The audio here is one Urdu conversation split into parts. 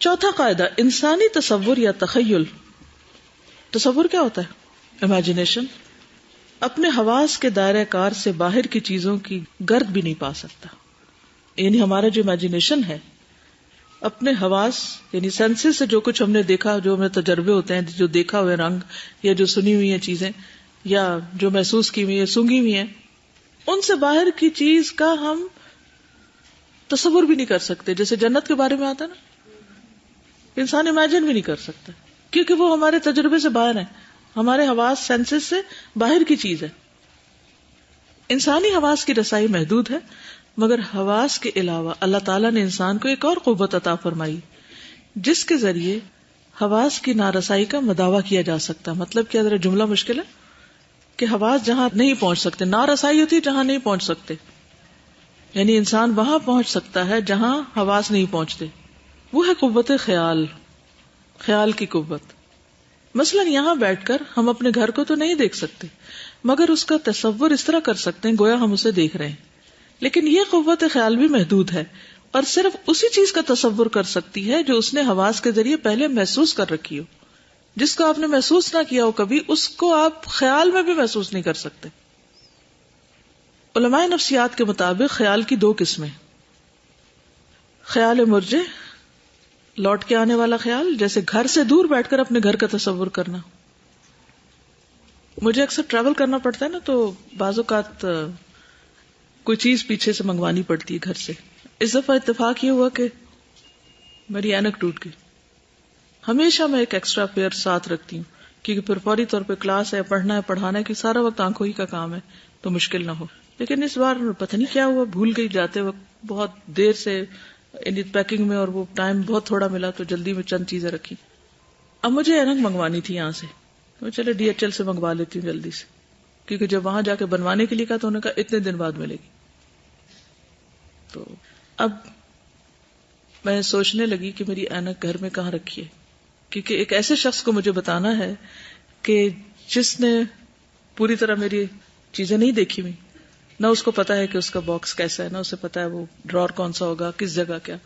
چوتھا قاعدہ، انسانی تصور یا تخیل. تصور کیا ہوتا ہے؟ امیجنیشن. اپنے حواس کے دائرہ کار سے باہر کی چیزوں کی گرد بھی نہیں پا سکتا. یعنی ہمارا جو امیجنیشن ہے، اپنے حواس یعنی سینسز سے جو کچھ ہم نے دیکھا، جو ہمیں تجربے ہوتے ہیں، جو دیکھا ہوئے رنگ یا جو سنی ہوئی ہیں چیزیں یا جو محسوس کی ہوئی ہے، سونگھی ہوئی ہیں، ان سے باہر کی چیز کا ہم تصور بھی نہیں کر سکتے. جیسے جنت کے بارے میں آتا نا، انسان امیجن بھی نہیں کر سکتا کیونکہ وہ ہمارے تجربے سے باہر ہے، ہمارے حواس سینسز سے باہر کی چیز ہے. انسانی حواس کی رسائی محدود ہے، مگر حواس کے علاوہ اللہ تعالیٰ نے انسان کو ایک اور قوت عطا فرمائی جس کے ذریعے حواس کی نارسائی کا مداوع کیا جا سکتا. مطلب کیا؟ ذرا جملہ مشکل ہے کہ حواس جہاں نہیں پہنچ سکتے، نارسائی ہوتی ہے جہاں نہیں پہنچ سکتے، یعنی انسان وہاں پہنچ سکتا ہے جہاں حواس نہیں پہنچتے. وہ ہے قوت خیال، خیال کی قوت. مثلا یہاں بیٹھ کر ہم اپنے گھر کو تو نہیں دیکھ سکتے، مگر اس کا تصور اس طرح کر سکتے ہیں گویا ہم اسے دیکھ رہے ہیں. لیکن یہ قوت خیال بھی محدود ہے اور صرف اسی چیز کا تصور کر سکتی ہے جو اس نے حواس کے ذریعے پہلے محسوس کر رکھی ہو. جس کو آپ نے محسوس نہ کیا ہو کبھی، اس کو آپ خیال میں بھی محسوس نہیں کر سکتے. علماء نفسیات کے مطابق خیال کی دو قسمیں: خیال مرجع، لوٹ کے آنے والا خیال، جیسے گھر سے دور بیٹھ کر اپنے گھر کا تصور کرنا. مجھے اکثر ٹریول کرنا پڑتا ہے نا، تو بعض اوقات کوئی چیز پیچھے سے منگوانی پڑتی ہے گھر سے. اس دفعہ اتفاق یہ ہوا کہ میری اینک ٹوٹ گئی. ہمیشہ میں ایک ایکسٹرا پیئر ساتھ رکھتی ہوں کیونکہ پھر فوری طور پہ کلاس ہے، پڑھنا ہے، پڑھانا ہے، کہ سارا وقت آنکھوں ہی کا کام ہے تو مشکل نہ ہو. لیکن اس بار پتہ نہیں کیا ہوا، بھول گئی جاتے وقت بہت دیر سے، یعنی پیکنگ میں، اور وہ ٹائم بہت تھوڑا ملا تو جلدی میں چند چیزیں رکھی. اب مجھے اینک منگوانی تھی یہاں سے، تو چلے DHL سے منگوا لیتی ہوں جلدی سے، کیونکہ جب وہاں جا کے بنوانے کے لیے کہا تو انہوں نے کہا اتنے دن بعد ملے گی. تو اب میں سوچنے لگی کہ میری اینک گھر میں کہاں رکھی ہے، کیونکہ ایک ایسے شخص کو مجھے بتانا ہے کہ جس نے پوری طرح میری چیزیں نہیں دیکھی ہوئی، نہ اس کو پتا ہے کہ اس کا باکس کیسا ہے، نہ اسے پتا ہے وہ ڈرار کون سا ہوگا، کس جگہ کیا.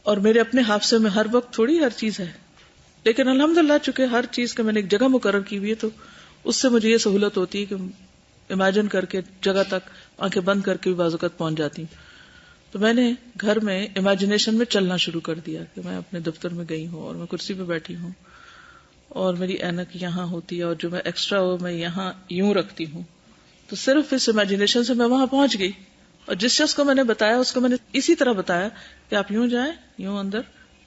اور میرے اپنے حافظے میں ہر وقت تھوڑی ہر چیز ہے، لیکن الحمدللہ چونکہ ہر چیز کا میں نے ایک جگہ مقرر کی ہوئی ہے، تو اس سے مجھے یہ سہولت ہوتی ہے کہ امیجن کر کے جگہ تک آنکھیں بند کر کے بھی بعض اوقات پہنچ جاتی ہوں. تو میں نے گھر میں امیجنیشن میں چلنا شروع کر دیا کہ میں اپنے دفتر میں گئی ہوں اور میں کرسی پہ بیٹھی ہوں اور میری اینک یہاں ہوتی ہے اور جو میں ایکسٹرا ہو میں یہاں یوں رکھتی ہوں. تو صرف اس امیجنیشن سے میں وہاں پہنچ گئی، اور جس شخص کو میں نے بتایا اس کو میں نے اسی طرح بتایا کہ آپ یوں جائیں، یوں اندر،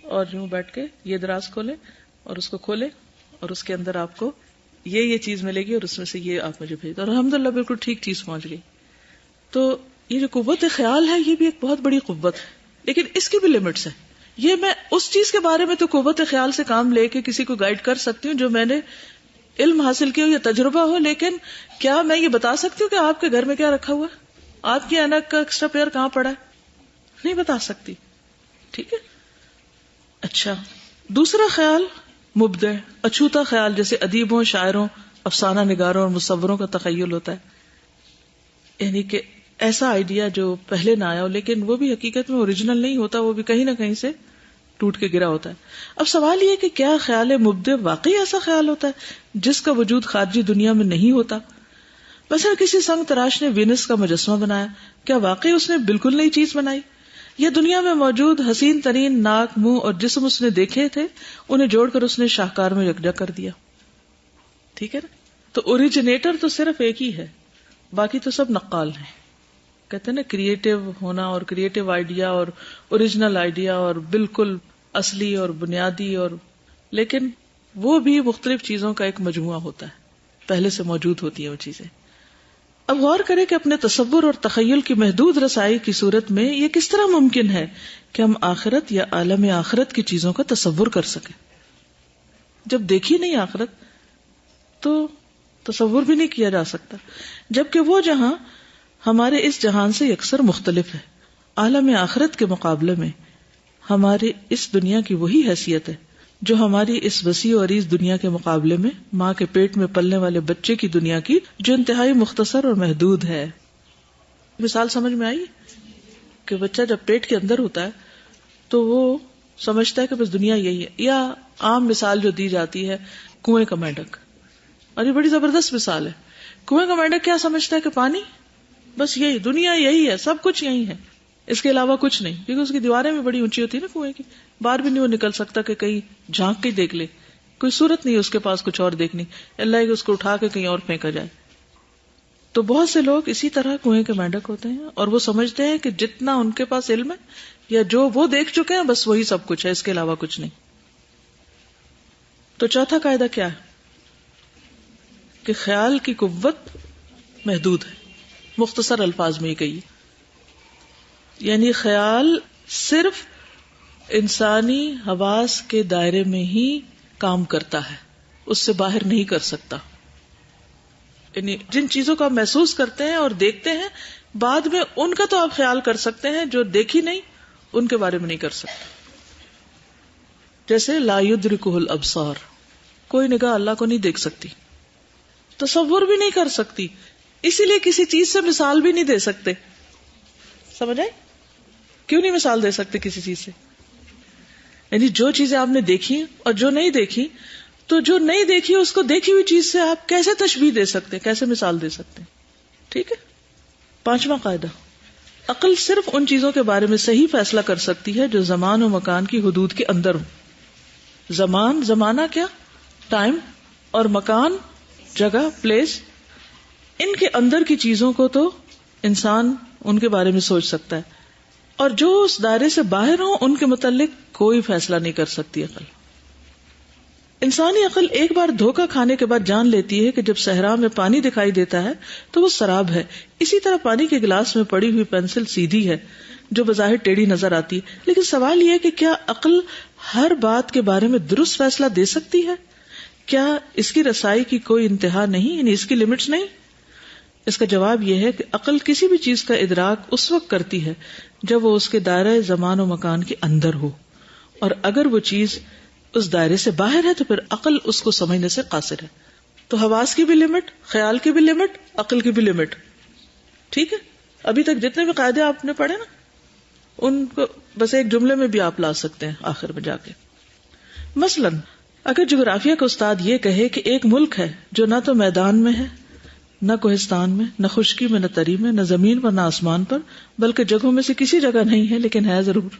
اور یوں بیٹھ کے یہ دراز کھولے اور اس کو کھولے اور اس کے اندر آپ کو یہ چیز ملے گی اور اس میں سے یہ آپ مجھے بھیج دو. اور الحمدللہ بالکل ٹھیک چیز پہنچ گئی. تو یہ جو قوت خیال ہے یہ بھی ایک بہت بڑی قوت ہے، لیکن اس کی بھی لمٹس ہیں. یہ میں اس چیز کے بارے میں تو قوت خیال سے کام لے کے کسی کو گائیڈ کر سکتی ہوں جو میں نے علم حاصل کیا ہو یا تجربہ ہو، لیکن کیا میں یہ بتا سکتی ہوں کہ آپ کے گھر میں کیا رکھا ہوا ہے، آپ کی اینک کا ایکسٹرا پیئر کہاں پڑا ہے؟ نہیں بتا سکتی. ٹھیک ہے. اچھا، دوسرا خیال مبدع، اچھوتا خیال، جیسے ادیبوں، شاعروں، افسانہ نگاروں اور مصوروں کا تخیل ہوتا ہے. یعنی کہ ایسا آئیڈیا جو پہلے نہ آیا ہو لیکن وہ بھی حقیقت میں اوریجنل نہیں ہوتا، وہ بھی کہیں نہ کہیں سے ٹوٹ کے گرا ہوتا ہے. اب سوال یہ کہ کیا خیال مبدع واقعی ایسا خیال ہوتا ہے جس کا وجود خارجی دنیا میں نہیں ہوتا؟ مثلا کسی سنگ تراش نے وینس کا مجسمہ بنایا، کیا واقعی اس نے بالکل نئی چیز بنائی؟ یا دنیا میں موجود حسین ترین ناک، منہ اور جسم اس نے دیکھے تھے، انہیں جوڑ کر اس نے شاہکار میں یکجا کر دیا؟ ٹھیک ہے نا. تو اوریجنیٹر تو صرف ایک ہی ہے، باقی تو سب نقال ہیں. کہتے ہیں نا کریٹو ہونا اور کریٹو آئیڈیا اور اوریجنل آئیڈیا اور بالکل اصلی اور بنیادی، اور لیکن وہ بھی مختلف چیزوں کا ایک مجموعہ ہوتا ہے، پہلے سے موجود ہوتی ہیں وہ چیزیں. اب غور کریں کہ اپنے تصور اور تخیل کی محدود رسائی کی صورت میں یہ کس طرح ممکن ہے کہ ہم آخرت یا عالم آخرت کی چیزوں کا تصور کر سکیں. جب دیکھی نہیں آخرت تو تصور بھی نہیں کیا جا سکتا، جبکہ وہ جہاں ہمارے اس جہان سے یکسر مختلف ہے. عالم آخرت کے مقابلے میں ہماری اس دنیا کی وہی حیثیت ہے جو ہماری اس وسیع و عریض دنیا کے مقابلے میں ماں کے پیٹ میں پلنے والے بچے کی دنیا کی، جو انتہائی مختصر اور محدود ہے. مثال سمجھ میں آئی کہ بچہ جب پیٹ کے اندر ہوتا ہے تو وہ سمجھتا ہے کہ بس دنیا یہی ہے. یا عام مثال جو دی جاتی ہے کنویں کا مینڈک، اور یہ بڑی زبردست مثال ہے. کنویں کا مینڈک کیا سمجھتا ہے کہ پانی بس یہی، دنیا یہی ہے، سب کچھ یہی ہے، اس کے علاوہ کچھ نہیں. کیونکہ اس کی دیواریں بھی بڑی اونچی ہوتی ہے نا کنویں کی، باہر بھی نہیں وہ نکل سکتا کہ کہیں جھانک کے دیکھ لے، کوئی صورت نہیں اس کے پاس کچھ اور دیکھنی، اللہ کہ اس کو اٹھا کے کہیں اور پھینکا جائے. تو بہت سے لوگ اسی طرح کنویں کے مینڈک ہوتے ہیں، اور وہ سمجھتے ہیں کہ جتنا ان کے پاس علم ہے یا جو وہ دیکھ چکے ہیں بس وہی سب کچھ ہے، اس کے علاوہ کچھ نہیں. تو چوتھا قاعدہ کیا ہے کہ خیال کی قوت محدود ہے. مختصر الفاظ میں یہ کہیے، یعنی خیال صرف انسانی حواس کے دائرے میں ہی کام کرتا ہے، اس سے باہر نہیں کر سکتا. یعنی جن چیزوں کو آپ محسوس کرتے ہیں اور دیکھتے ہیں بعد میں ان کا تو آپ خیال کر سکتے ہیں، جو دیکھی نہیں ان کے بارے میں نہیں کر سکتے. جیسے لا یدرکہ الابصار، کوئی نگاہ اللہ کو نہیں دیکھ سکتی، تصور بھی نہیں کر سکتی، اسی لیے کسی چیز سے مثال بھی نہیں دے سکتے. سمجھ آئے؟ کیوں نہیں مثال دے سکتے کسی چیز سے؟ یعنی جو چیزیں آپ نے دیکھی اور جو نہیں دیکھی، تو جو نہیں دیکھی اس کو دیکھی ہوئی چیز سے آپ کیسے تشبیہ دے سکتے ہیں، کیسے مثال دے سکتے ہیں؟ ٹھیک ہے. پانچواں قاعدہ، عقل صرف ان چیزوں کے بارے میں صحیح فیصلہ کر سکتی ہے جو زمان و مکان کی حدود کے اندر ہوں. زمان، زمانہ کیا؟ ٹائم، اور مکان، جگہ، پلیس. ان کے اندر کی چیزوں کو تو انسان ان کے بارے میں سوچ سکتا ہے، اور جو اس دائرے سے باہر ہوں ان کے متعلق کوئی فیصلہ نہیں کر سکتی عقل. انسانی عقل ایک بار دھوکہ کھانے کے بعد جان لیتی ہے کہ جب صحرا میں پانی دکھائی دیتا ہے تو وہ سراب ہے. اسی طرح پانی کے گلاس میں پڑی ہوئی پینسل سیدھی ہے جو بظاہر ٹیڑھی نظر آتی ہے. لیکن سوال یہ ہے کہ کیا عقل ہر بات کے بارے میں درست فیصلہ دے سکتی ہے؟ کیا اس کی رسائی کی کوئی انتہا نہیں، یعنی اس کی لمٹس نہیں؟ اس کا جواب یہ ہے کہ عقل کسی بھی چیز کا ادراک اس وقت کرتی ہے جب وہ اس کے دائرہ زمان و مکان کے اندر ہو، اور اگر وہ چیز اس دائرے سے باہر ہے تو پھر عقل اس کو سمجھنے سے قاصر ہے. تو حواس کی بھی لمٹ، خیال کی بھی لمٹ، عقل کی بھی لمٹ. ٹھیک ہے. ابھی تک جتنے بھی قاعدے آپ نے پڑھے نا، ان کو بس ایک جملے میں بھی آپ لا سکتے ہیں آخر میں جا کے. مثلا اگر جغرافیہ کا استاد یہ کہے کہ ایک ملک ہے جو نہ تو میدان میں ہے، نہ کوہستان میں، نہ خشکی میں، نہ تری میں، نہ زمین پر، نہ آسمان پر، بلکہ جگہوں میں سے کسی جگہ نہیں ہے لیکن ہے ضرور،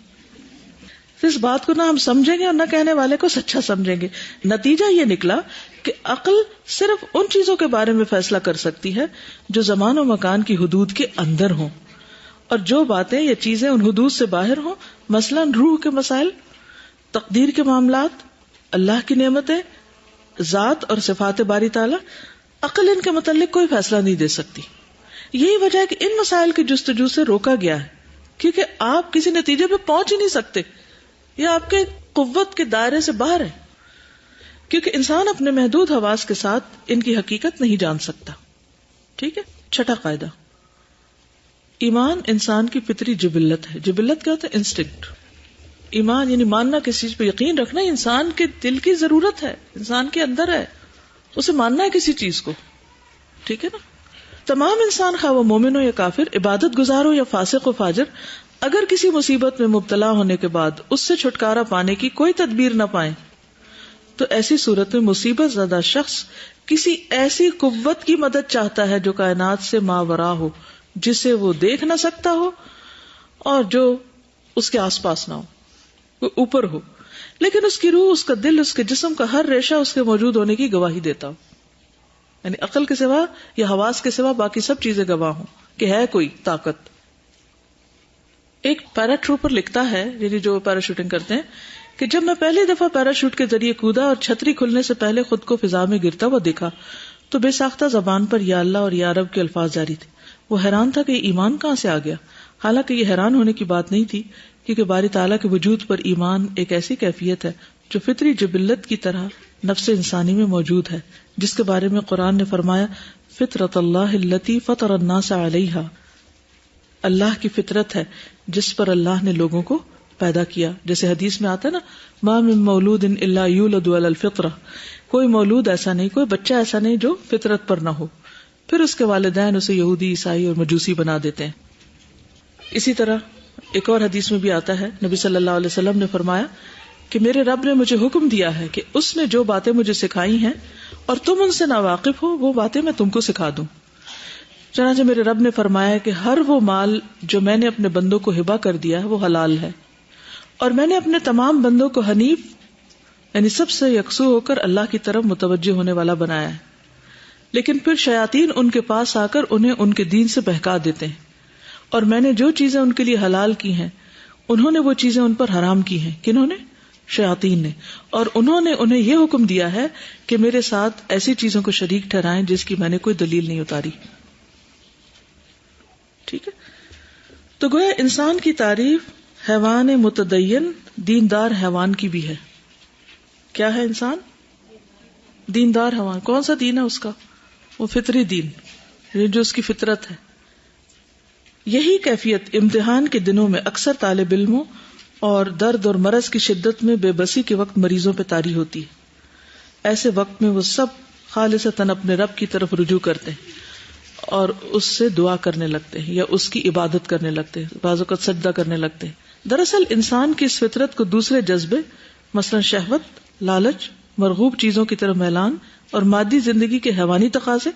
اس بات کو نہ ہم سمجھیں گے اور نہ کہنے والے کو سچا سمجھیں گے. نتیجہ یہ نکلا کہ عقل صرف ان چیزوں کے بارے میں فیصلہ کر سکتی ہے جو زمان و مکان کی حدود کے اندر ہوں، اور جو باتیں یا چیزیں ان حدود سے باہر ہوں، مثلا روح کے مسائل، تقدیر کے معاملات، اللہ کی نعمتیں، ذات اور صفات باری تعالیٰ، عقل ان کے متعلق کوئی فیصلہ نہیں دے سکتی. یہی وجہ ہے کہ ان مسائل کی جستجو سے روکا گیا ہے، کیونکہ آپ کسی نتیجے پہ پہنچ ہی نہیں سکتے، یا آپ کے قوت کے دائرے سے باہر ہے، کیونکہ انسان اپنے محدود حواس کے ساتھ ان کی حقیقت نہیں جان سکتا. ٹھیک ہے. چھٹا قاعدہ، ایمان انسان کی فطری جبلت ہے. جبلت کیا ہوتا ہے؟ انسٹنکٹ. ایمان یعنی ماننا، کسی چیز پہ یقین رکھنا انسان کے دل کی ضرورت ہے، انسان کے اندر ہے، اسے ماننا ہے کسی چیز کو. ٹھیک ہے نا. تمام انسان خواہ وہ مومن ہو یا کافر، عبادت گزار ہو یا فاسق و فاجر، اگر کسی مصیبت میں مبتلا ہونے کے بعد اس سے چھٹکارا پانے کی کوئی تدبیر نہ پائیں تو ایسی صورت میں مصیبت زدہ شخص کسی ایسی قوت کی مدد چاہتا ہے جو کائنات سے ماورا ہو، جسے وہ دیکھ نہ سکتا ہو اور جو اس کے آس پاس نہ ہو، وہ اوپر ہو، لیکن اس کی روح، اس کا دل، اس کے جسم کا ہر ریشہ اس کے موجود ہونے کی گواہی دیتا ہو. یعنی عقل کے سوا یا حواس کے سوا باقی سب چیزیں گواہ ہوں کہ ہے کوئی طاقت. ایک پیرا ٹروپر لکھتا ہے، یعنی جو پیراشوٹنگ کرتے ہیں، کہ جب میں پہلی دفعہ پیراشوٹ کے ذریعے کودا اور چھتری کھلنے سے پہلے خود کو فضا میں گرتا ہوا دیکھا تو بے ساختہ زبان پر یا اللہ اور یا رب کے الفاظ جاری تھے. وہ حیران تھا کہ ایمان کہاں سے آ گیا، حالانکہ یہ حیران ہونے کی بات نہیں تھی، کیونکہ باری تعالیٰ کے وجود پر ایمان ایک ایسی کیفیت ہے جو فطری جبلت کی طرح نفس انسانی میں موجود ہے، جس کے بارے میں قرآن نے فرمایا فطرت اللہ التی فطر الناس علیہا، اللہ کی فطرت ہے جس پر اللہ نے لوگوں کو پیدا کیا. جیسے حدیث میں آتا ہے نا، ما من مولود الا یولد علی الفطرہ، کوئی مولود ایسا نہیں، کوئی بچہ ایسا نہیں جو فطرت پر نہ ہو، پھر اس کے والدین اسے یہودی، عیسائی اور مجوسی بنا دیتے ہیں. اسی طرح ایک اور حدیث میں بھی آتا ہے، نبی صلی اللہ علیہ وسلم نے فرمایا کہ میرے رب نے مجھے حکم دیا ہے کہ اس نے جو باتیں مجھے سکھائی ہیں اور تم ان سے ناواقف ہو وہ باتیں میں تم کو سکھا دوں. چنانچہ میرے رب نے فرمایا کہ ہر وہ مال جو میں نے اپنے بندوں کو ہبہ کر دیا ہے وہ حلال ہے، اور میں نے اپنے تمام بندوں کو حنیف یعنی سب سے یکسو ہو کر اللہ کی طرف متوجہ ہونے والا بنایا ہے. لیکن پھر شیاطین ان کے پاس آ کر انہیں ان کے دین سے بہکا دیتے ہیں، اور میں نے جو چیزیں ان کے لیے حلال کی ہیں انہوں نے وہ چیزیں ان پر حرام کی ہیں. کنہوں نے؟ شیاطین نے. اور انہوں نے انہیں یہ حکم دیا ہے کہ میرے ساتھ ایسی چیزوں کو شریک ٹھہرائیں جس کی میں نے کوئی دلیل نہیں اتاری. ٹھیک ہے. تو گویا انسان کی تعریف حیوان متدین دیندار حیوان کی بھی ہے. کیا ہے انسان؟ دیندار حیوان. کون سا دین ہے اس کا؟ وہ فطری دین جو اس کی فطرت ہے. یہی کیفیت امتحان کے دنوں میں اکثر طالب علموں اور درد اور مرض کی شدت میں بے بسی کے وقت مریضوں پہ طاری ہوتی ہے. ایسے وقت میں وہ سب خالصتاً اپنے رب کی طرف رجوع کرتے ہیں اور اس سے دعا کرنے لگتے ہیں یا اس کی عبادت کرنے لگتے ہیں، بعض اوقات سجدہ کرنے لگتے ہیں. دراصل انسان کی اس فطرت کو دوسرے جذبے مثلا شہوت، لالچ، مرغوب چیزوں کی طرف میلان اور مادی زندگی کے حیوانی تقاضے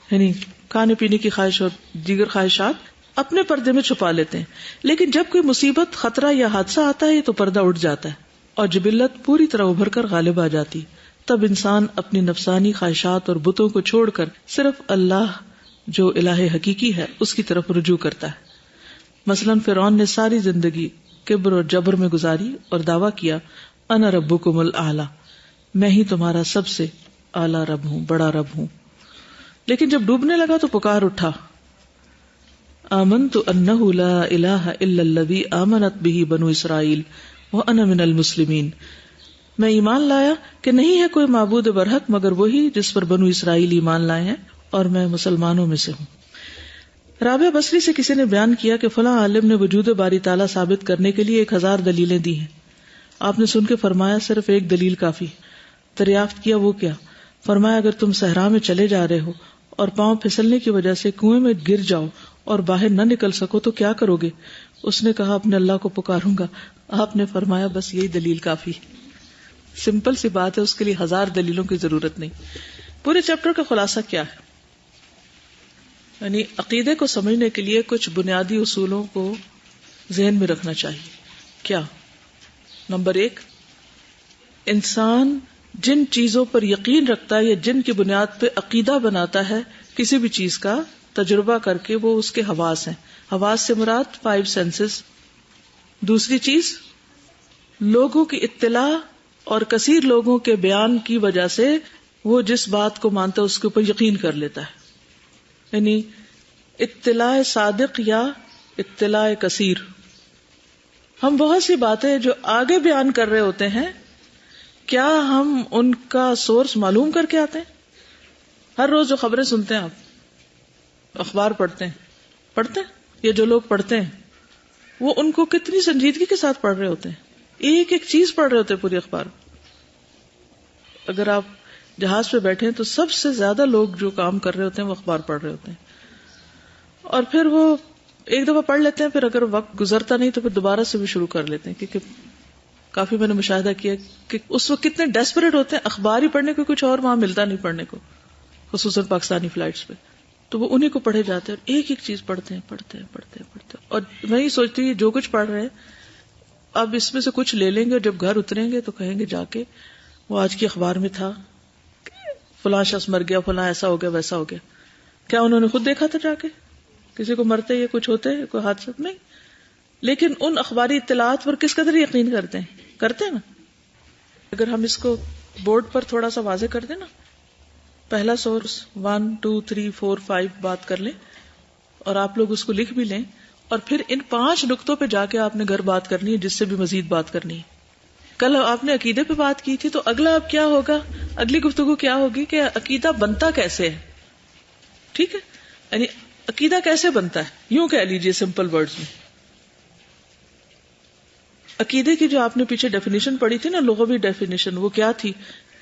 یعنی کھانے پینے کی خواہش اور دیگر خواہشات اپنے پردے میں چھپا لیتے ہیں. لیکن جب کوئی مصیبت، خطرہ یا حادثہ آتا ہے تو پردہ اٹھ جاتا ہے اور جبلت پوری طرح ابھر کر غالب آ جاتی. تب انسان اپنی نفسانی خواہشات اور بتوں کو چھوڑ کر صرف اللہ جو الہ حقیقی ہے اس کی طرف رجوع کرتا ہے. مثلا فرعون نے ساری زندگی کبر اور جبر میں گزاری اور دعویٰ کیا انا ربکم الاعلی، میں ہی تمہارا سب سے اعلیٰ رب ہوں، بڑا رب ہوں. لیکن جب ڈوبنے لگا تو پکار اٹھا آمنت انہ لا الہ الا الذی آمنت بہ بنو اسرائیل وانا من المسلمین، میں ایمان لایا کہ نہیں ہے کوئی معبود برحق مگر وہی جس پر بنو اسرائیل ایمان لائے ہیں اور میں مسلمانوں میں سے ہوں. رابعہ بصری سے کسی نے بیان کیا کہ فلاں عالم نے وجود باری تعالیٰ ثابت کرنے کے لیے 1000 دلیلیں دی ہیں. آپ نے سن کے فرمایا صرف ایک دلیل کافی. دریافت کیا وہ کیا؟ فرمایا اگر تم صحرا میں چلے جا رہے ہو اور پاؤں پھسلنے کی وجہ سے کنویں میں گر جاؤ اور باہر نہ نکل سکو تو کیا کرو گے؟ اس نے کہا اپنے اللہ کو پکاروں گا. آپ نے فرمایا بس یہی دلیل کافی. سمپل سی بات ہے، اس کے لیے 1000 دلیلوں کی ضرورت نہیں. پورے چیپٹر کا خلاصہ کیا ہے؟ یعنی عقیدے کو سمجھنے کے لیے کچھ بنیادی اصولوں کو ذہن میں رکھنا چاہیے. کیا؟ نمبر 1، انسان جن چیزوں پر یقین رکھتا ہے یا جن کی بنیاد پہ عقیدہ بناتا ہے کسی بھی چیز کا تجربہ کر کے، وہ اس کے حواس ہیں. حواس سے مراد 5 سینسز. دوسری چیز، لوگوں کی اطلاع اور کثیر لوگوں کے بیان کی وجہ سے وہ جس بات کو مانتا ہے اس کے اوپر یقین کر لیتا ہے. یعنی اطلاع صادق یا اطلاع کثیر. ہم بہت سی باتیں جو آگے بیان کر رہے ہوتے ہیں، کیا ہم ان کا سورس معلوم کر کے آتے ہیں؟ ہر روز جو خبریں سنتے ہیں، آپ اخبار پڑھتے ہیں یا جو لوگ پڑھتے ہیں وہ ان کو کتنی سنجیدگی کے ساتھ پڑھ رہے ہوتے ہیں، ایک ایک چیز پڑھ رہے ہوتے ہیں پوری اخبار. اگر آپ جہاز پہ بیٹھے ہیں تو سب سے زیادہ لوگ جو کام کر رہے ہوتے ہیں وہ اخبار پڑھ رہے ہوتے ہیں. اور پھر وہ ایک دفعہ پڑھ لیتے ہیں، پھر اگر وقت گزرتا نہیں تو پھر دوبارہ سے بھی شروع کر لیتے ہیں. کیونکہ کافی میں نے مشاہدہ کیا کہ اس وقت کتنے ڈیسپریٹ ہوتے ہیں، اخبار ہی پڑھنے کو کچھ اور وہاں ملتا نہیں پڑھنے کو، خصوصاً پاکستانی فلائٹس پہ. تو وہ انہیں کو پڑھے جاتے ہیں اور ایک ایک چیز پڑھتے ہیں. اور میں یہ سوچتی ہوں جو کچھ پڑھ رہے ہیں اب اس میں سے کچھ لے لیں گے اور جب گھر اتریں گے تو کہیں گے جا کے وہ آج کی اخبار میں تھا فلاں شخص مر گیا، فلاں ایسا ہو گیا، ویسا ہو گیا. کیا انہوں نے خود دیکھا تھا جا کے کسی کو مرتے یا کچھ ہوتے کوئی حادثہ؟ نہیں. لیکن ان اخباری اطلاعات پر کس قدر یقین کرتے ہیں نا. اگر ہم اس کو بورڈ پر تھوڑا سا واضح کر دیں نا، پہلا سورس 1 2 3 4 5 بات کر لیں اور آپ لوگ اس کو لکھ بھی لیں اور پھر ان 5 نقطوں پہ جا کے آپ نے گھر بات کرنی ہے جس سے بھی مزید بات کرنی ہے. کل آپ نے عقیدے پہ بات کی تھی تو اگلا اب کیا ہوگا، اگلی گفتگو کیا ہوگی کہ عقیدہ بنتا کیسے ہے. ٹھیک ہے، یعنی عقیدہ کیسے بنتا ہے، یوں کہہ لیجئے سمپل ورڈز میں. عقیدے کی جو آپ نے پیچھے ڈیفینیشن پڑھی تھی نا، لغوی ڈیفینیشن، وہ کیا تھی؟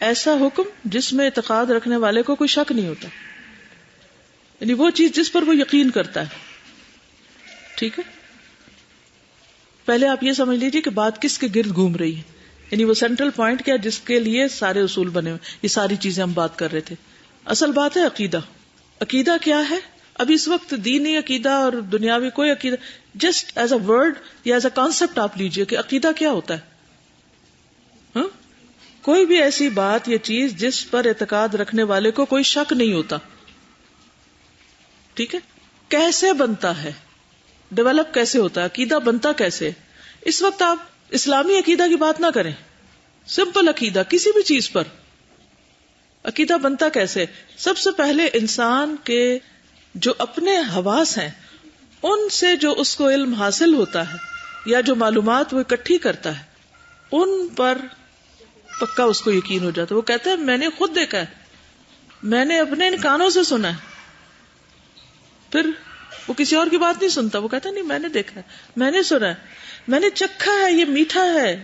ایسا حکم جس میں اعتقاد رکھنے والے کو کوئی شک نہیں ہوتا، یعنی وہ چیز جس پر وہ یقین کرتا ہے. ٹھیک ہے، پہلے آپ یہ سمجھ لیجیے کہ بات کس کے گرد گھوم رہی ہے. یعنی وہ سینٹرل پوائنٹ کیا جس کے لیے سارے اصول بنے ہوئے. یہ ساری چیزیں ہم بات کر رہے تھے. اصل بات ہے عقیدہ. عقیدہ کیا ہے؟ ابھی اس وقت دینی عقیدہ اور دنیاوی کوئی عقیدہ، جسٹ ایز اے ورڈ یا ایز اے کانسیپٹ آپ لیجئے کہ عقیدہ کیا ہوتا ہے. ہاں، کوئی بھی ایسی بات یا چیز جس پر اعتقاد رکھنے والے کو کوئی شک نہیں ہوتا. ٹھیک ہے، کیسے بنتا ہے، ڈیولپ کیسے ہوتا ہے، عقیدہ بنتا کیسے. اس وقت آپ اسلامی عقیدہ کی بات نہ کریں، سمپل عقیدہ کسی بھی چیز پر. عقیدہ بنتا کیسے؟ سب سے پہلے انسان کے جو اپنے حواس ہیں ان سے جو اس کو علم حاصل ہوتا ہے یا جو معلومات وہ اکٹھی کرتا ہے ان پر پکا اس کو یقین ہو جاتا ہے. وہ کہتا ہے میں نے خود دیکھا ہے، میں نے اپنے ان کانوں سے سنا ہے. پھر وہ کسی اور کی بات نہیں سنتا، وہ کہتا ہے نہیں میں نے دیکھا ہے، میں نے سنا ہے، میں نے چکھا ہے، یہ میٹھا ہے.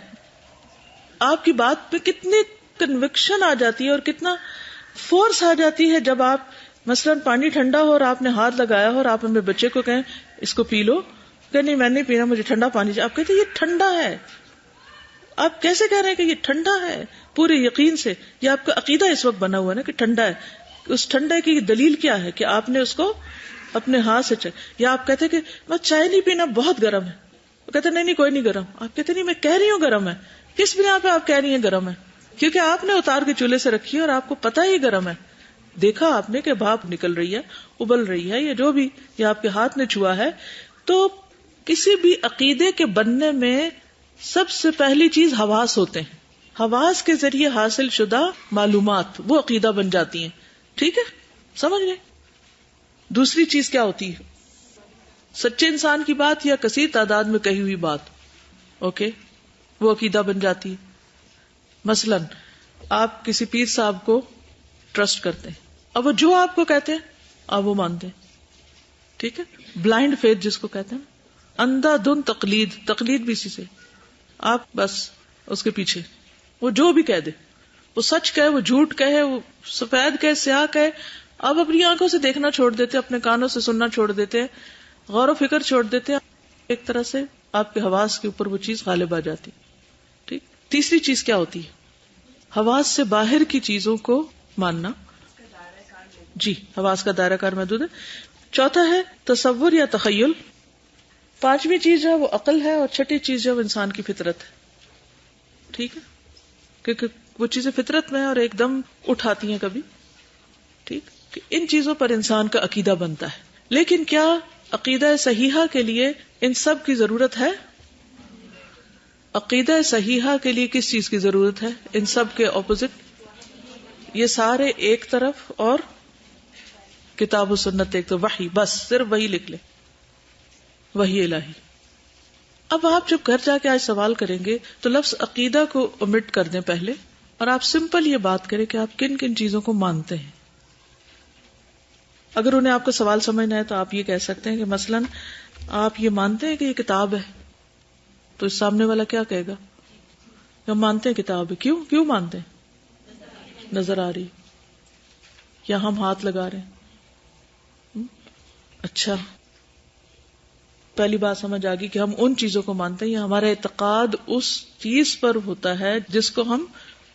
آپ کی بات پہ کتنی کنوکشن آ جاتی ہے اور کتنا فورس آ جاتی ہے جب آپ مثلا پانی ٹھنڈا ہو اور آپ نے ہاتھ لگایا ہو اور آپ اپنے بچے کو کہیں اس کو پی لو، کہ نہیں میں نہیں پینا، مجھے ٹھنڈا پانی چاہیے. آپ کہتے ہیں یہ ٹھنڈا ہے. آپ کیسے کہہ رہے ہیں کہ یہ ٹھنڈا ہے؟ پورے یقین سے. یہ آپ کا عقیدہ اس وقت بنا ہوا ہے نا کہ ٹھنڈا ہے. اس ٹھنڈے کی دلیل کیا ہے کہ آپ نے اس کو اپنے ہاتھ سے یا آپ کہتے ہیں کہ میں چائے نہیں پینا بہت گرم ہے، وہ کہتے ہیں نہیں کوئی نہیں گرم. آپ کہتے نہیں میں کہہ رہی ہوں گرم ہے. کس بنا پہ آپ کہہ رہی ہیں گرم ہے؟ کیونکہ آپ نے اتار کے چولہے سے رکھی ہے اور آپ کو پتا ہی گرم ہے. دیکھا آپ نے کہ بھاپ نکل رہی ہے، ابل رہی ہے، یا جو بھی، یا آپ کے ہاتھ نے چھوا ہے. تو کسی بھی عقیدے کے بننے میں سب سے پہلی چیز حواس ہوتے ہیں. حواس کے ذریعے حاصل شدہ معلومات وہ عقیدہ بن جاتی ہیں. ٹھیک ہے، سمجھ گئے؟ دوسری چیز کیا ہوتی ہے؟ سچے انسان کی بات یا کثیر تعداد میں کہی ہوئی بات. اوکے، وہ عقیدہ بن جاتی ہے. مثلا آپ کسی پیر صاحب کو ٹرسٹ کرتے ہیں، اب وہ جو آپ کو کہتے ہیں آپ وہ مانتے ہیں. ٹھیک ہے، بلائنڈ فیتھ جس کو کہتے ہیں، اندھا دھند تقلید. تقلید بھی اسی سے، آپ بس اس کے پیچھے، وہ جو بھی کہہ دے، وہ سچ کہے، وہ جھوٹ کہے، وہ سفید کہے، سیاہ کہے، آپ اپنی آنکھوں سے دیکھنا چھوڑ دیتے، اپنے کانوں سے سننا چھوڑ دیتے، غور و فکر چھوڑ دیتے. ایک طرح سے آپ کے حواس کے اوپر وہ چیز غالب آ جاتی. ٹھیک. تیسری چیز کیا ہوتی ہے؟ حواس سے باہر کی چیزوں کو ماننا. جی، حواس کا دائرہ کار محدود ہے. چوتھا ہے تصور یا تخیل. پانچویں چیز جو ہے وہ عقل ہے، اور چھٹی چیز جو ہے وہ انسان کی فطرت ہے. ٹھیک ہے، کیونکہ وہ چیزیں فطرت میں ہیں اور ایک دم اٹھاتی ہیں کبھی. ٹھیک، کہ ان چیزوں پر انسان کا عقیدہ بنتا ہے. لیکن کیا عقیدہ صحیحہ کے لیے ان سب کی ضرورت ہے؟ عقیدہ صحیحہ کے لیے کس چیز کی ضرورت ہے؟ ان سب کے اپوزٹ. یہ سارے ایک طرف اور کتاب و سنت ایک طرف. وحی، بس صرف وہی لکھ لے، وحی الہی. اب آپ جب گھر جا کے آج سوال کریں گے تو لفظ عقیدہ کو omit کر دیں پہلے، اور آپ سمپل یہ بات کریں کہ آپ کن کن چیزوں کو مانتے ہیں. اگر انہیں آپ کا سوال سمجھنا ہے تو آپ یہ کہہ سکتے ہیں کہ مثلاً آپ یہ مانتے ہیں کہ یہ کتاب ہے، تو اس سامنے والا کیا کہے گا؟ ہم مانتے ہیں کتاب ہے. کیوں مانتے ہیں؟ نظر آ رہی، یا ہم ہاتھ لگا رہے ہیں. اچھا، پہلی بات سمجھ آ گئی کہ ہم ان چیزوں کو مانتے ہیں یا ہمارا اعتقاد اس چیز پر ہوتا ہے جس کو ہم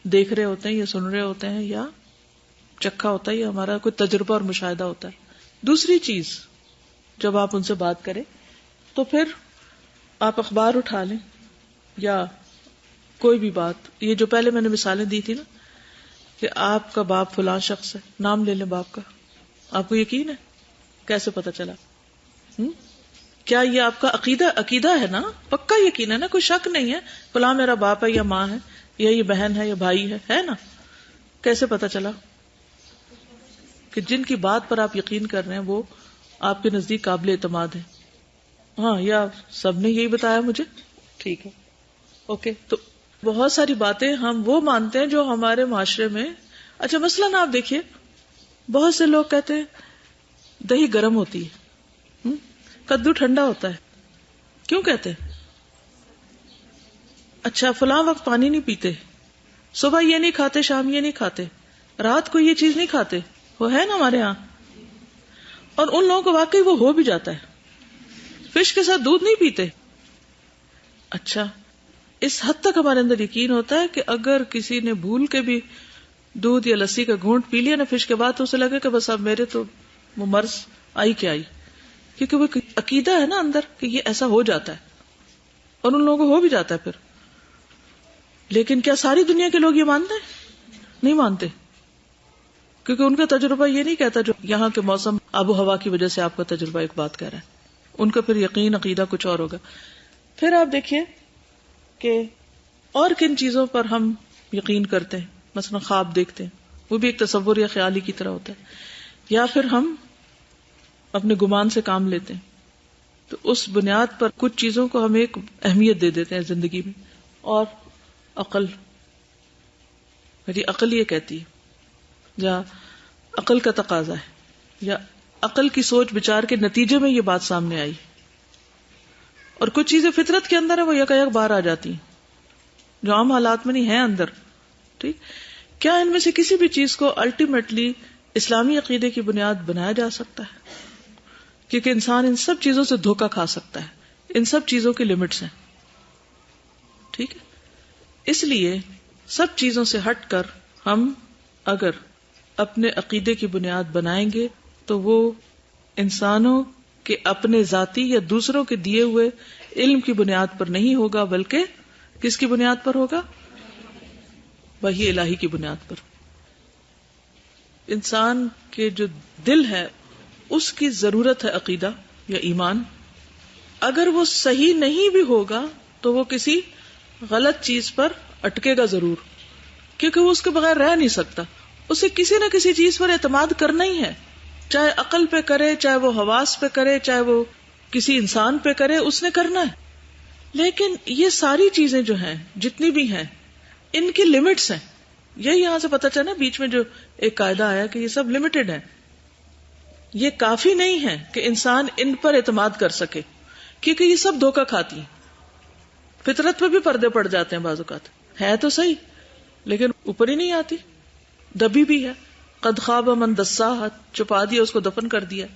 دیکھ رہے ہوتے ہیں یا سن رہے ہوتے ہیں یا چکھا ہوتا ہے یا ہمارا کوئی تجربہ اور مشاہدہ ہوتا ہے. دوسری چیز، جب آپ ان سے بات کریں تو پھر آپ اخبار اٹھا لیں یا کوئی بھی بات. یہ جو پہلے میں نے مثالیں دی تھی نا کہ آپ کا باپ فلاں شخص ہے، نام لے لیں باپ کا، آپ کو یقین ہے؟ کیسے پتا چلا؟ کیا یہ آپ کا عقیدہ ہے نا؟ پکا یقین ہے نا؟ کوئی شک نہیں ہے فلاں میرا باپ ہے یا ماں ہے یا یہ بہن ہے یا بھائی ہے نا؟ کیسے پتا چلا کہ جن کی بات پر آپ یقین کر رہے ہیں وہ آپ کے نزدیک قابل اعتماد ہے؟ ہاں، یا سب نے یہی بتایا مجھے؟ ٹھیک ہے، اوکے. تو بہت ساری باتیں ہم وہ مانتے ہیں جو ہمارے معاشرے میں. اچھا، مثلاً آپ دیکھیے بہت سے لوگ کہتے ہیں دہی گرم ہوتی ہے، کدو ٹھنڈا ہوتا ہے. کیوں کہتے ہیں؟ اچھا، فلاں وقت پانی نہیں پیتے، صبح یہ نہیں کھاتے، شام یہ نہیں کھاتے، رات کو یہ چیز نہیں کھاتے. وہ ہے نا ہمارے ہاں، اور ان لوگوں کو واقعی وہ ہو بھی جاتا ہے. فش کے ساتھ دودھ نہیں پیتے. اچھا، اس حد تک ہمارے اندر یقین ہوتا ہے کہ اگر کسی نے بھول کے بھی دودھ یا لسی کا گھونٹ پی لیا نا فش کے بعد، تو اسے لگے کہ بس اب میرے تو وہ مرض آئی کیا آئی، کیونکہ وہ عقیدہ ہے نا اندر کہ یہ ایسا ہو جاتا ہے، اور ان لوگوں کو ہو بھی جاتا ہے پھر. لیکن کیا ساری دنیا کے لوگ یہ مانتے ہیں؟ نہیں مانتے، کیونکہ ان کا تجربہ یہ نہیں کہتا جو یہاں کے موسم آب و ہوا کی وجہ سے آپ کا تجربہ ایک بات کہہ رہا ہے. ان کا پھر یقین عقیدہ کچھ اور ہوگا. پھر آپ دیکھیے کہ اور کن چیزوں پر ہم یقین کرتے ہیں. مثلا خواب دیکھتے ہیں، وہ بھی ایک تصور یا خیال ہی کی طرح ہوتا ہے. یا پھر ہم اپنے گمان سے کام لیتے ہیں، تو اس بنیاد پر کچھ چیزوں کو ہم ایک اہمیت دے دیتے ہیں زندگی میں. اور عقل، میری عقل یہ کہتی ہے، یا عقل کا تقاضا ہے، یا عقل کی سوچ بچار کے نتیجے میں یہ بات سامنے آئی. اور کچھ چیزیں فطرت کے اندر ہے، وہ یکا یک باہر آ جاتی ہیں جو عام حالات میں نہیں ہیں اندر. ٹھیک، کیا ان میں سے کسی بھی چیز کو الٹیمیٹلی اسلامی عقیدے کی بنیاد بنایا جا سکتا ہے؟ کیونکہ انسان ان سب چیزوں سے دھوکہ کھا سکتا ہے، ان سب چیزوں کی لمٹس ہیں. ٹھیک ہے، اس لیے سب چیزوں سے ہٹ کر ہم اگر اپنے عقیدے کی بنیاد بنائیں گے تو وہ انسانوں کے اپنے ذاتی یا دوسروں کے دیے ہوئے علم کی بنیاد پر نہیں ہوگا، بلکہ کس کی بنیاد پر ہوگا؟ وحی الہی کی بنیاد پر. انسان کے جو دل ہے اس کی ضرورت ہے عقیدہ یا ایمان. اگر وہ صحیح نہیں بھی ہوگا تو وہ کسی غلط چیز پر اٹکے گا ضرور، کیونکہ وہ اس کے بغیر رہ نہیں سکتا. اسے کسی نہ کسی چیز پر اعتماد کرنا ہی ہے، چاہے عقل پہ کرے، چاہے وہ حواس پہ کرے، چاہے وہ کسی انسان پہ کرے، اس نے کرنا ہے. لیکن یہ ساری چیزیں جو ہیں جتنی بھی ہیں ان کی لمٹس ہیں. یہی یہاں سے پتہ چلا بیچ میں جو ایک قاعدہ آیا کہ یہ سب لمیٹڈ ہے. یہ کافی نہیں ہے کہ انسان ان پر اعتماد کر سکے، کیونکہ یہ سب دھوکہ کھاتی ہیں. فطرت پہ بھی پردے پڑ جاتے ہیں بعض اوقات، ہے تو صحیح لیکن اوپر ہی نہیں آتی، دبی بھی ہے. قد خواب من دساہا، چھپا دیا، اس کو دفن کر دیا.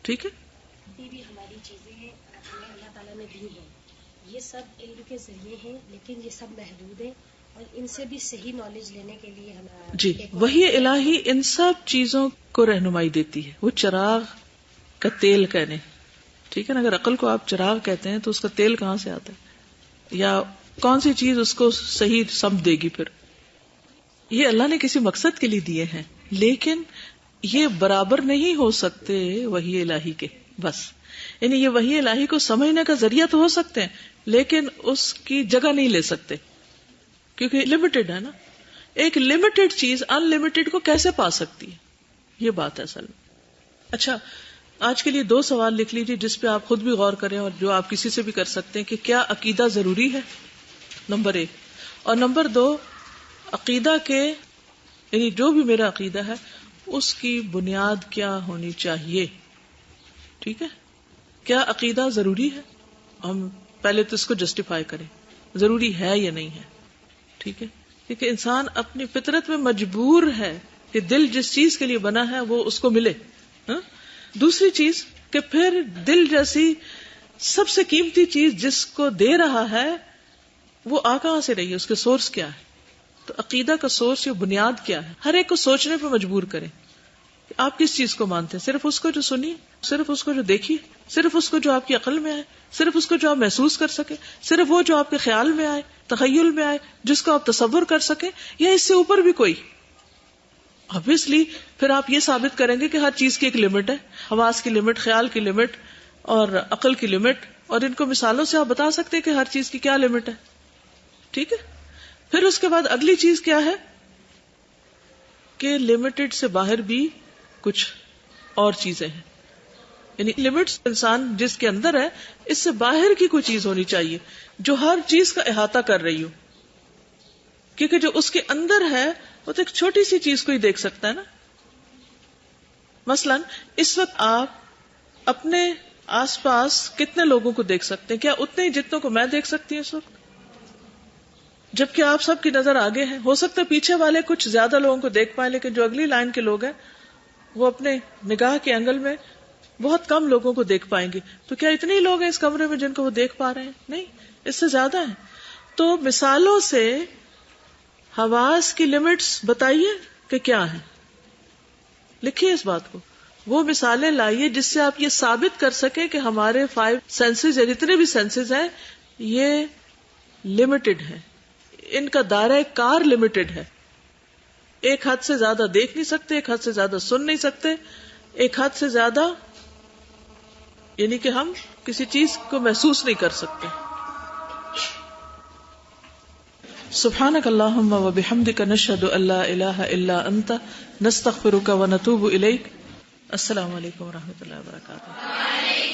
ٹھیک ہے، یہ بھی ہماری چیزیں ہیں، ہمیں اللہ تعالیٰ نے دی ہیں. یہ سب علم کے ذریعے ہیں، لیکن یہ سب محدود ہیں، اور ان سے بھی صحیح نالج لینے کے لیے ہمیں جی وحی الہی ان سب چیزوں کو رہنمائی دیتی ہے. وہ چراغ کا تیل کہنے، ٹھیک ہے نا. اگر عقل کو آپ چراغ کہتے ہیں تو اس کا تیل کہاں سے آتا ہے، یا کون سی چیز اس کو صحیح سمت دے گی؟ پھر یہ اللہ نے کسی مقصد کے لیے دیے ہیں، لیکن یہ برابر نہیں ہو سکتے وحی الہی کے. بس یعنی یہ وحی الہی کو سمجھنے کا ذریعہ تو ہو سکتے ہیں، لیکن اس کی جگہ نہیں لے سکتے، کیونکہ لمیٹڈ ہے نا. ایک لمیٹڈ چیز ان لمیٹڈ کو کیسے پا سکتی ہے، یہ بات ہے اصل میں. اچھا، آج کے لیے 2 سوال لکھ لیجیے جس پہ آپ خود بھی غور کریں اور جو آپ کسی سے بھی کر سکتے ہیں کہ کیا عقیدہ ضروری ہے، نمبر 1. اور نمبر 2، عقیدہ کے یعنی جو بھی میرا عقیدہ ہے اس کی بنیاد کیا ہونی چاہیے. ٹھیک ہے، کیا عقیدہ ضروری ہے؟ ہم پہلے تو اس کو جسٹیفائی کریں، ضروری ہے یا نہیں ہے. ٹھیک ہے، کیونکہ انسان اپنی فطرت میں مجبور ہے کہ دل جس چیز کے لیے بنا ہے وہ اس کو ملے. دوسری چیز کہ پھر دل جیسی سب سے قیمتی چیز جس کو دے رہا ہے وہ آ کہاں سے رہی ہے، اس کے سورس کیا ہے. تو عقیدہ کا سورس یا بنیاد کیا ہے، ہر ایک کو سوچنے پہ مجبور کریں کہ آپ کس چیز کو مانتے ہیں. صرف اس کو جو سنی، صرف اس کو جو دیکھی، صرف اس کو جو آپ کی عقل میں آئے، صرف اس کو جو آپ محسوس کر سکے، صرف وہ جو آپ کے خیال میں آئے، تخیل میں آئے، جس کو آپ تصور کر سکیں، یا اس سے اوپر بھی کوئی. obviously پھر آپ یہ ثابت کریں گے کہ ہر چیز کی ایک لمٹ ہے، حواس کی لمٹ، خیال کی لمٹ اور عقل کی لمٹ، اور ان کو مثالوں سے آپ بتا سکتے ہیں کہ ہر چیز کی کیا لمٹ ہے. ٹھیک ہے، پھر اس کے بعد اگلی چیز کیا ہے کہ لمیٹڈ سے باہر بھی کچھ اور چیزیں ہیں. یعنی لمٹس انسان جس کے اندر ہے اس سے باہر کی کوئی چیز ہونی چاہیے جو ہر چیز کا احاطہ کر رہی ہو، کیونکہ جو اس کے اندر ہے وہ تو ایک چھوٹی سی چیز کو ہی دیکھ سکتا ہے نا. مثلا اس وقت آپ اپنے آس پاس کتنے لوگوں کو دیکھ سکتے ہیں؟ کیا اتنے ہی جتنوں کو میں دیکھ سکتی ہوں اس وقت؟ جبکہ آپ سب کی نظر آگے ہے. ہو سکتا ہے پیچھے والے کچھ زیادہ لوگوں کو دیکھ پائیں، لیکن جو اگلی لائن کے لوگ ہیں وہ اپنے نگاہ کے اینگل میں بہت کم لوگوں کو دیکھ پائیں گے. تو کیا اتنے ہی لوگ ہیں اس کمرے میں جن کو وہ دیکھ پا رہے ہیں؟ نہیں، اس سے زیادہ ہیں. تو مثالوں سے حواس کی لمٹس بتائیے کہ کیا ہے. لکھیے اس بات کو. وہ مثالیں لائیے جس سے آپ یہ ثابت کر سکیں کہ ہمارے 5 سینسز یا جتنے بھی سینسز ہیں یہ لمیٹڈ ہیں، ان کا دائرہ کار لمیٹڈ ہے. ایک حد سے زیادہ دیکھ نہیں سکتے، ایک حد سے زیادہ سن نہیں سکتے، ایک حد سے زیادہ یعنی کہ ہم کسی چیز کو محسوس نہیں کر سکتے. سبحانک اللہم و بحمدک نشہد ان لا الہ الا انت نستغفرک و نتوب الیک. السلام علیکم و رحمۃ اللہ وبرکاتہ.